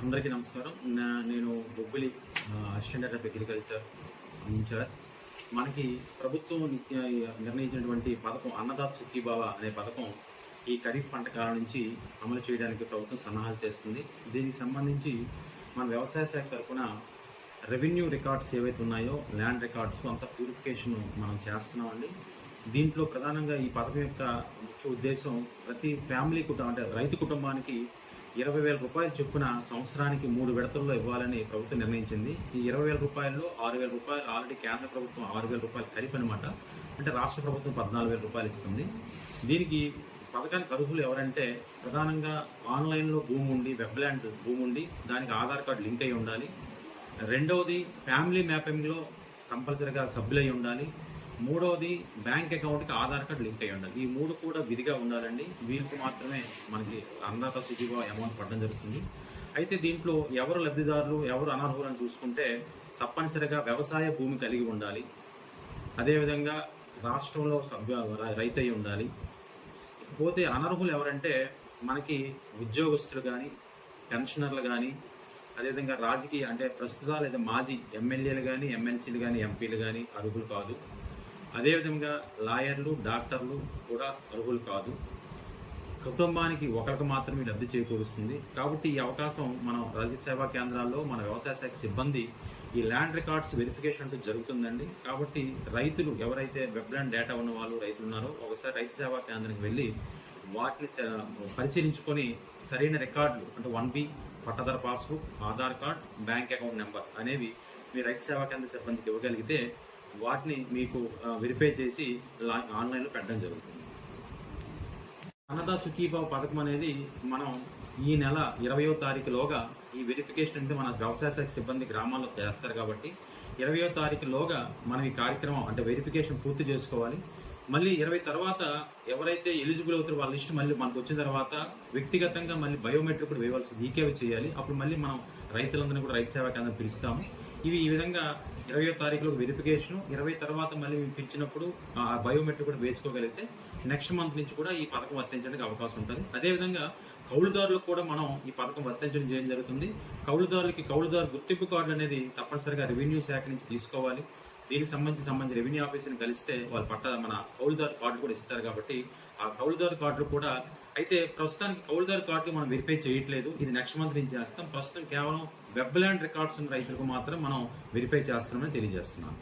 అందరికీ నమస్కారం. నేను Bobbili assistant of agriculture incharge. మనకి ప్రభుత్వం నిర్ణయించినటువంటి పథకం అన్నదాత సుఖీభావ అనే పథకం ఈ ఖరీఫ్ పంట కాలం నుంచి అమలు చేయడానికి ప్రభుత్వం సన్నాహాలు చేస్తుంది. దీనికి సంబంధించి మన వ్యవసాయ శాఖ తరఫున రెవెన్యూ రికార్డ్స్ ఏవైతే ఉన్నాయో ల్యాండ్ రికార్డ్స్ అంత ప్యూరిఫికేషన్ మనం చేస్తున్నామండి. దీంట్లో ప్రధానంగా ఈ పథకం యొక్క ముఖ్య ఉద్దేశం ప్రతి ఫ్యామిలీ అంటే రైతు కుటుంబానికి 20,000 రూపాయలు చొప్పున సంవత్సరానికి 3 విడతల్లో ఇవ్వాలని ప్రభుత్వం నిర్ణయించింది. ఈ 20,000 రూపాయల్లో 6,000 రూపాయలు ఆల్రెడీ కేంద్ర ప్రభుత్వం 6,000 రూపాయలు ఖరీఫ్ అనమాట. అంటే రాష్ట్ర ప్రభుత్వం 14,000 రూపాయలు ఇస్తుంది. దీనికి పథకానికి అర్హులు ఎవరంటే ప్రధానంగా ఆన్లైన్లో భూమి ఉండి, వెబ్ల్యాండ్ భూమి ఉండి, దానికి ఆధార్ కార్డు లింక్ అయి ఉండాలి. రెండవది ఫ్యామిలీ మ్యాపింగ్లో కంపల్సరీగా సభ్యులై ఉండాలి. మూడవది బ్యాంక్ అకౌంట్కి ఆధార్ కార్డు లింక్ అయి ఉండాలి. ఈ 3 కూడా విధిగా ఉండాలండి. వీళ్ళకి మాత్రమే మనకి అన్నదాత సుఖీభావ అమౌంట్ పడడం జరుగుతుంది. అయితే దీంట్లో ఎవరు లబ్ధిదారులు, ఎవరు అనర్హులు అని చూసుకుంటే తప్పనిసరిగా వ్యవసాయ భూమి కలిగి ఉండాలి. అదేవిధంగా రాష్ట్రంలో రైతు అయి ఉండాలి. పోతే అనర్హులు ఎవరంటే మనకి ఉద్యోగస్తులు కానీ, పెన్షనర్లు కానీ, అదేవిధంగా రాజకీయ అంటే ప్రస్తుత లేదా మాజీ ఎమ్మెల్యేలు కానీ, ఎమ్మెల్సీలు కానీ, ఎంపీలు కానీ అర్హులు కాదు. అదేవిధంగా లాయర్లు, డాక్టర్లు కూడా అర్హులు కాదు. కుటుంబానికి ఒకరికి మాత్రమే లబ్ధి చేకూరుస్తుంది. కాబట్టి ఈ అవకాశం మనం రైతు సేవా కేంద్రాల్లో మన వ్యవసాయ శాఖ సిబ్బంది ఈ ల్యాండ్ రికార్డ్స్ వెరిఫికేషన్ అంటూ జరుగుతుందండి. కాబట్టి రైతులు ఎవరైతే వెబ్ల్యాండ్ డేటా ఉన్న వాళ్ళు రైతులు ఉన్నారో ఒకసారి రైతు సేవా కేంద్రానికి వెళ్ళి వాటిని పరిశీలించుకొని సరైన రికార్డులు అంటే 1B, పట్టాదారు passbook, Aadhaar card, bank account number అనేవి మీ రైతు సేవా కేంద్ర సిబ్బందికి ఇవ్వగలిగితే వాటిని మీకు వెరిఫై చేసి ఆన్లైన్లో పెట్టడం జరుగుతుంది. అన్నదాత సుఖీభావ పథకం అనేది మనం ఈ నెల 20వ తారీఖులోగా ఈ వెరిఫికేషన్ అంటే మన వ్యవసాయ శాఖ సిబ్బంది గ్రామాల్లో చేస్తారు. కాబట్టి 20వ తారీఖులోగా మనం ఈ కార్యక్రమం అంటే వెరిఫికేషన్ పూర్తి చేసుకోవాలి. మళ్ళీ 20 తర్వాత ఎవరైతే ఎలిజిబుల్ అవుతారో వాళ్ళ లిస్ట్ మళ్ళీ మనకు వచ్చిన తర్వాత వ్యక్తిగతంగా మళ్ళీ బయోమెట్రిక్ కూడా వేయవలసి ఈకేవై చేయాలి. అప్పుడు మళ్ళీ మనం రైతులందరినీ కూడా రైతు సేవా కేంద్రం పిలుస్తాము. ఇవి ఈ విధంగా 20వ తారీఖులో వెరిఫికేషన్, 20 తర్వాత మళ్ళీ మేము పిలిచినప్పుడు ఆ బయోమెట్రిక్ కూడా వేసుకోగలిగితే నెక్స్ట్ మంత్ నుంచి కూడా ఈ పథకం వర్తించడానికి అవకాశం ఉంటుంది. అదేవిధంగా కౌలుదారులకు కూడా మనం ఈ పథకం వర్తించడం చేయడం జరుగుతుంది. కౌలుదారు గుర్తింపు కార్డు అనేది తప్పనిసరిగా రెవెన్యూ శాఖ నుంచి తీసుకోవాలి. దీనికి సంబంధించి రెవెన్యూ ఆఫీసర్ని కలిస్తే వాళ్ళు మన కౌలుదారు కార్డు కూడా ఇస్తారు. కాబట్టి ఆ కౌలుదారు కార్డులు కూడా అయితే ప్రస్తుతానికి కౌలుదారు కార్డు మనం వెరిఫై చేయట్లేదు. ఇది నెక్స్ట్ మంత్ నుంచి చేస్తాం. ప్రస్తుతం కేవలం వెబ్ల్యాండ్ రికార్డ్స్ ఉన్న రైతులకు మాత్రం మనం వెరిఫై చేస్తామని తెలియజేస్తున్నాం.